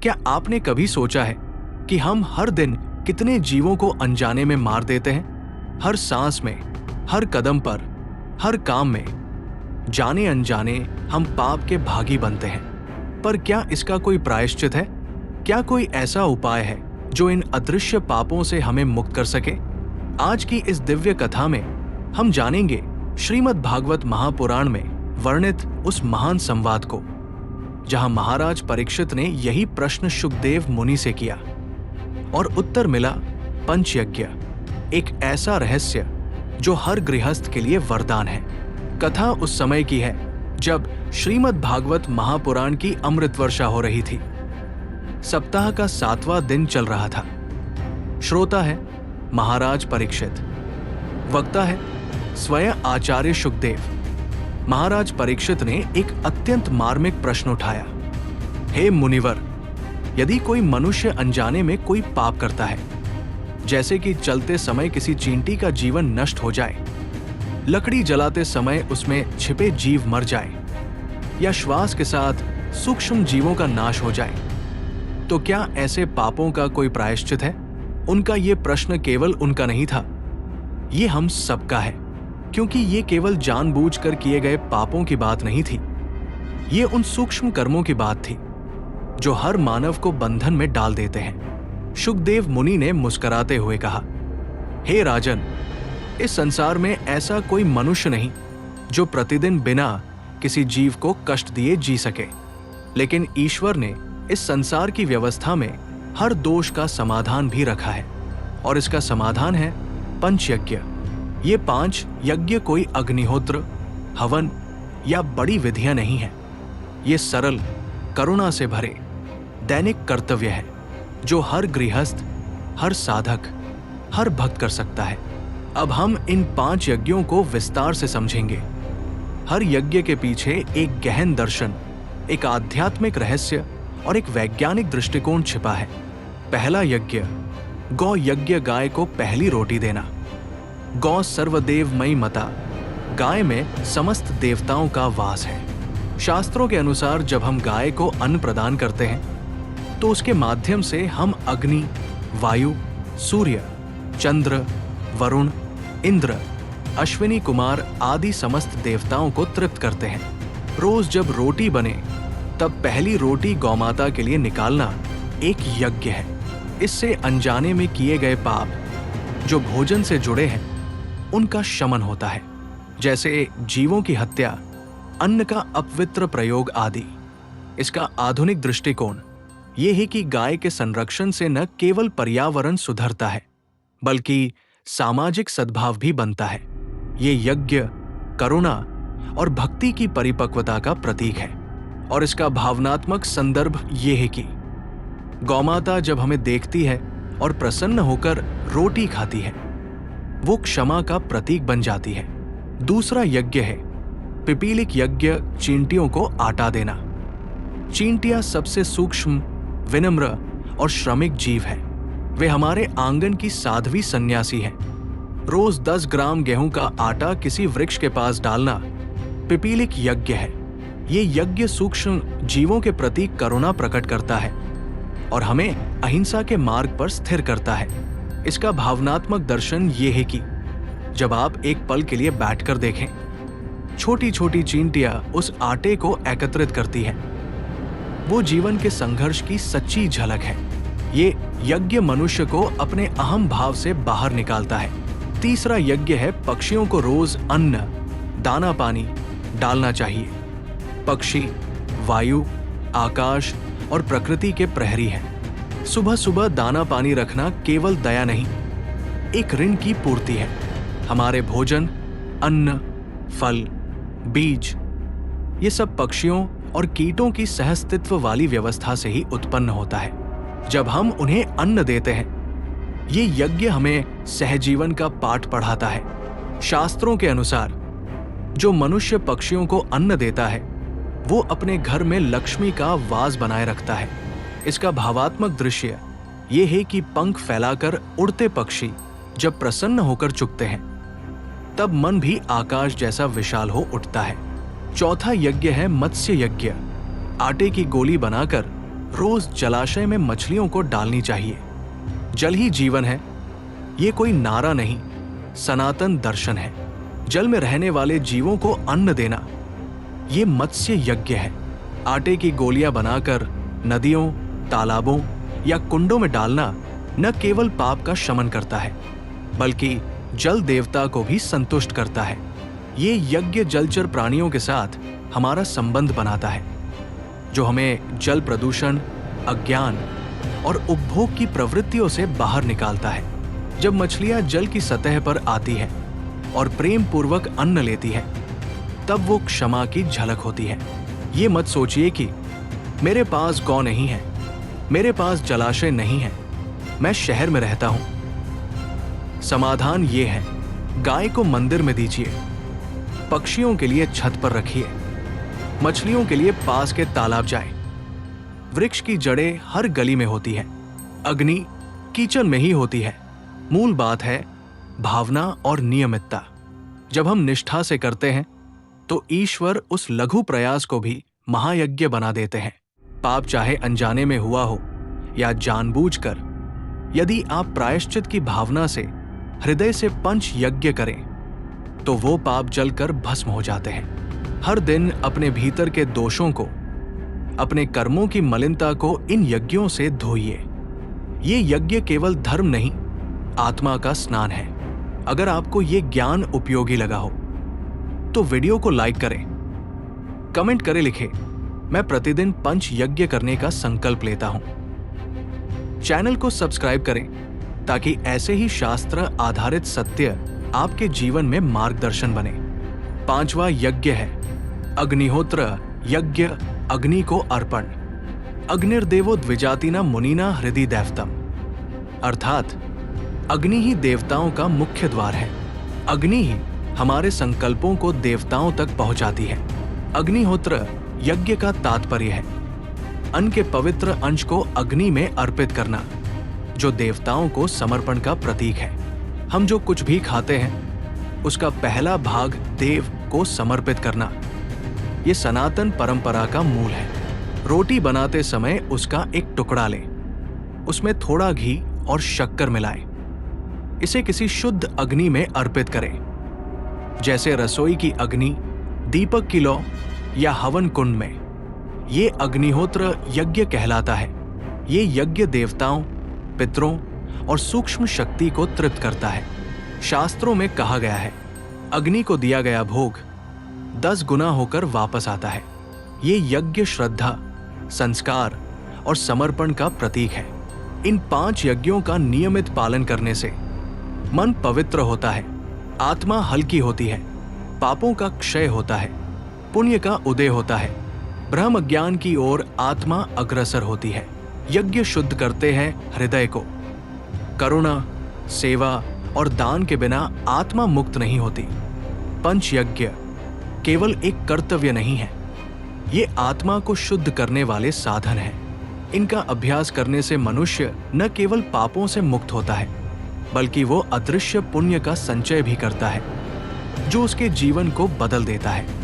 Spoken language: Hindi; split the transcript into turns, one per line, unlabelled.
क्या आपने कभी सोचा है कि हम हर दिन कितने जीवों को अनजाने में मार देते हैं? हर सांस में, हर कदम पर, हर काम में जाने अनजाने हम पाप के भागी बनते हैं। पर क्या इसका कोई प्रायश्चित है? क्या कोई ऐसा उपाय है जो इन अदृश्य पापों से हमें मुक्त कर सके? आज की इस दिव्य कथा में हम जानेंगे श्रीमद् भागवत महापुराण में वर्णित उस महान संवाद को, जहां महाराज परीक्षित ने यही प्रश्न शुकदेव मुनि से किया और उत्तर मिला पंचयज्ञ, एक ऐसा रहस्य जो हर गृहस्थ के लिए वरदान है। कथा उस समय की है जब श्रीमद् भागवत महापुराण की अमृत वर्षा हो रही थी। सप्ताह का 7वां दिन चल रहा था। श्रोता है महाराज परीक्षित, वक्ता है स्वयं आचार्य शुकदेव। महाराज परीक्षित ने एक अत्यंत मार्मिक प्रश्न उठाया। हे मुनिवर, यदि कोई मनुष्य अनजाने में कोई पाप करता है, जैसे कि चलते समय किसी चींटी का जीवन नष्ट हो जाए, लकड़ी जलाते समय उसमें छिपे जीव मर जाए, या श्वास के साथ सूक्ष्म जीवों का नाश हो जाए, तो क्या ऐसे पापों का कोई प्रायश्चित है? उनका ये प्रश्न केवल उनका नहीं था, ये हम सबका है, क्योंकि ये केवल जानबूझकर किए गए पापों की बात नहीं थी। ये उन सूक्ष्म कर्मों की बात थी जो हर मानव को बंधन में डाल देते हैं। शुकदेव मुनि ने मुस्कुराते हुए कहा, हे राजन, इस संसार में ऐसा कोई मनुष्य नहीं जो प्रतिदिन बिना किसी जीव को कष्ट दिए जी सके, लेकिन ईश्वर ने इस संसार की व्यवस्था में हर दोष का समाधान भी रखा है, और इसका समाधान है पंचयज्ञ। ये 5 यज्ञ कोई अग्निहोत्र, हवन या बड़ी विधियां नहीं है। ये सरल, करुणा से भरे दैनिक कर्तव्य है जो हर गृहस्थ, हर साधक, हर भक्त कर सकता है। अब हम इन 5 यज्ञों को विस्तार से समझेंगे। हर यज्ञ के पीछे एक गहन दर्शन, एक आध्यात्मिक रहस्य और एक वैज्ञानिक दृष्टिकोण छिपा है। पहला यज्ञ, गौ यज्ञ, गाय को पहली रोटी देना। गौ सर्वदेवमयी मता, गाय में समस्त देवताओं का वास है। शास्त्रों के अनुसार जब हम गाय को अन्न प्रदान करते हैं तो उसके माध्यम से हम अग्नि, वायु, सूर्य, चंद्र, वरुण, इंद्र, अश्विनी कुमार आदि समस्त देवताओं को तृप्त करते हैं। रोज जब रोटी बने तब पहली रोटी गौमाता के लिए निकालना एक यज्ञ है। इससे अनजाने में किए गए पाप जो भोजन से जुड़े हैं उनका शमन होता है, जैसे जीवों की हत्या, अन्न का अपवित्र प्रयोग आदि। इसका आधुनिक दृष्टिकोण ये है कि गाय के संरक्षण से न केवल पर्यावरण सुधरता है बल्कि सामाजिक सद्भाव भी बनता है। ये यज्ञ करुणा और भक्ति की परिपक्वता का प्रतीक है, और इसका भावनात्मक संदर्भ ये है कि गौमाता जब हमें देखती है और प्रसन्न होकर रोटी खाती है, वो क्षमा का प्रतीक बन जाती है। दूसरा यज्ञ है पिपीलिक यज्ञ, चींटियों को आटा देना। चींटियां सबसे सूक्ष्म, विनम्र और श्रमिक जीव है। वे हमारे आंगन की साध्वी सन्यासी हैं। रोज 10 ग्राम गेहूं का आटा किसी वृक्ष के पास डालना पिपीलिक यज्ञ है। ये यज्ञ सूक्ष्म जीवों के प्रति करुणा प्रकट करता है और हमें अहिंसा के मार्ग पर स्थिर करता है। इसका भावनात्मक दर्शन ये है कि जब आप एक पल के लिए बैठकर देखें, छोटी छोटी चींटियां उस आटे को एकत्रित करती हैं। वो जीवन के संघर्ष की सच्ची झलक है। ये यज्ञ मनुष्य को अपने अहम भाव से बाहर निकालता है। तीसरा यज्ञ है पक्षियों को रोज अन्न, दाना पानी डालना चाहिए। पक्षी वायु, आकाश और प्रकृति के प्रहरी हैं। सुबह सुबह दाना पानी रखना केवल दया नहीं, एक ऋण की पूर्ति है। हमारे भोजन, अन्न, फल, बीज, ये सब पक्षियों और कीटों की सहअस्तित्व वाली व्यवस्था से ही उत्पन्न होता है। जब हम उन्हें अन्न देते हैं, ये यज्ञ हमें सहजीवन का पाठ पढ़ाता है। शास्त्रों के अनुसार जो मनुष्य पक्षियों को अन्न देता है वो अपने घर में लक्ष्मी का वास बनाए रखता है। इसका भावात्मक दृश्य ये है कि पंख फैलाकर उड़ते पक्षी जब प्रसन्न होकर चुगते हैं तब मन भी आकाश जैसा विशाल हो उठता है। चौथा यज्ञ है मत्स्य यज्ञ। आटे की गोली बनाकर रोज जलाशय में मछलियों को डालनी चाहिए। जल ही जीवन है, ये कोई नारा नहीं, सनातन दर्शन है। जल में रहने वाले जीवों को अन्न देना, ये मत्स्य यज्ञ है। आटे की गोलियां बनाकर नदियों, तालाबों या कुंडों में डालना न केवल पाप का शमन करता है, बल्कि जल देवता को भी संतुष्ट करता है। ये यज्ञ जलचर प्राणियों के साथ हमारा संबंध बनाता है, जो हमें जल प्रदूषण, अज्ञान और उपभोग की प्रवृत्तियों से बाहर निकालता है। जब मछलियां जल की सतह पर आती है और प्रेम पूर्वक अन्न लेती है, तब वो क्षमा की झलक होती है। ये मत सोचिए कि मेरे पास गौ नहीं है, मेरे पास जलाशय नहीं है, मैं शहर में रहता हूं। समाधान ये है, गाय को मंदिर में दीजिए, पक्षियों के लिए छत पर रखिए, मछलियों के लिए पास के तालाब जाए। वृक्ष की जड़ें हर गली में होती है, अग्नि किचन में ही होती है। मूल बात है भावना और नियमितता। जब हम निष्ठा से करते हैं तो ईश्वर उस लघु प्रयास को भी महायज्ञ बना देते हैं। पाप चाहे अनजाने में हुआ हो या जानबूझकर, यदि आप प्रायश्चित की भावना से हृदय से पंच यज्ञ करें तो वो पाप जलकर भस्म हो जाते हैं। हर दिन अपने भीतर के दोषों को, अपने कर्मों की मलिनता को इन यज्ञों से धोइए। ये यज्ञ केवल धर्म नहीं, आत्मा का स्नान है। अगर आपको ये ज्ञान उपयोगी लगा हो तो वीडियो को लाइक करें, कमेंट करें, लिखें मैं प्रतिदिन पंच यज्ञ करने का संकल्प लेता हूं। चैनल को सब्सक्राइब करें ताकि ऐसे ही शास्त्र आधारित सत्य आपके जीवन में मार्गदर्शन बने। 5वां यज्ञ है अग्निहोत्र यज्ञ, अग्नि को अर्पण। अग्निर्देवो द्विजातिना मुनिना हृदि दैवतम, अर्थात अग्नि ही देवताओं का मुख्य द्वार है। अग्नि ही हमारे संकल्पों को देवताओं तक पहुंचाती है। अग्निहोत्र यज्ञ का तात्पर्य है अन्न के पवित्र अंश को अग्नि में अर्पित करना, जो देवताओं को समर्पण का प्रतीक है। हम जो कुछ भी खाते हैं उसका पहला भाग देव को समर्पित करना, ये सनातन परंपरा का मूल है। रोटी बनाते समय उसका एक टुकड़ा लें, उसमें थोड़ा घी और शक्कर मिलाएं, इसे किसी शुद्ध अग्नि में अर्पित करें, जैसे रसोई की अग्नि, दीपक की लौ या हवन कुंड में। ये अग्निहोत्र यज्ञ कहलाता है। ये यज्ञ देवताओं, पितरों और सूक्ष्म शक्ति को तृप्त करता है। शास्त्रों में कहा गया है, अग्नि को दिया गया भोग 10 गुना होकर वापस आता है। ये यज्ञ श्रद्धा, संस्कार और समर्पण का प्रतीक है। इन 5 यज्ञों का नियमित पालन करने से मन पवित्र होता है, आत्मा हल्की होती है, पापों का क्षय होता है, पुण्य का उदय होता है, ब्रह्म ज्ञान की ओर आत्मा अग्रसर होती है। यज्ञ शुद्ध करते हैं हृदय को। करुणा, सेवा और दान के बिना आत्मा मुक्त नहीं होती। पंच यज्ञ केवल एक कर्तव्य नहीं है, ये आत्मा को शुद्ध करने वाले साधन हैं। इनका अभ्यास करने से मनुष्य न केवल पापों से मुक्त होता है, बल्कि वो अदृश्य पुण्य का संचय भी करता है, जो उसके जीवन को बदल देता है।